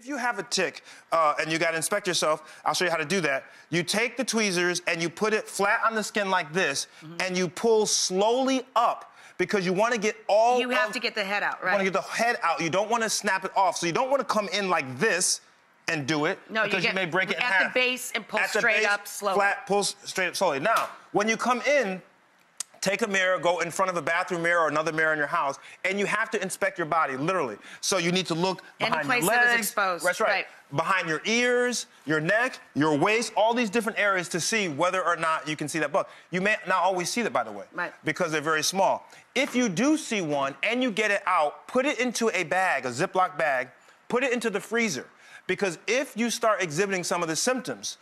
If you have a tick and you got to inspect yourself, I'll show you how to do that. You take the tweezers and you put it flat on the skin like this, and you pull slowly up because you want to get all You have to get the head out, right? You want to get the head out. You don't want to snap it off. So you don't want to come in like this and do it because you may break it in half. At the base and pull straight up slowly. Flat, pull straight up slowly. Now, when you come in, take a mirror, go in front of a bathroom mirror or another mirror in your house, and you have to inspect your body, literally. So you need to look behind your legs. Any place that is exposed. That's right. Behind your ears, your neck, your waist, all these different areas to see whether or not you can see that bug. You may not always see that, by the way, because they're very small. If you do see one and you get it out, put it into a bag, a Ziploc bag, put it into the freezer. Because if you start exhibiting some of the symptoms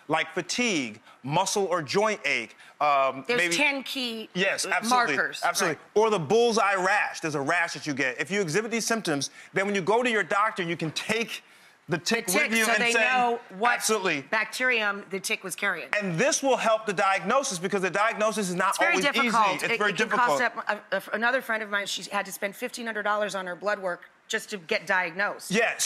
like fatigue, muscle or joint ache, there's 10 key markers. Absolutely. Or the bullseye rash. There's a rash that you get. If you exhibit these symptoms, then when you go to your doctor, you can take the tick with you and say, so they know what bacterium the tick was carrying. And this will help the diagnosis because the diagnosis is not always easy. It's very difficult. Another friend of mine, she had to spend $1,500 on her blood work just to get diagnosed. Yeah,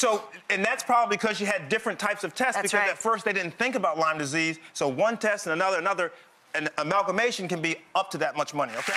and that's probably because she had different types of tests because at first they didn't think about Lyme disease. So one test and another, and amalgamation can be up to that much money, okay?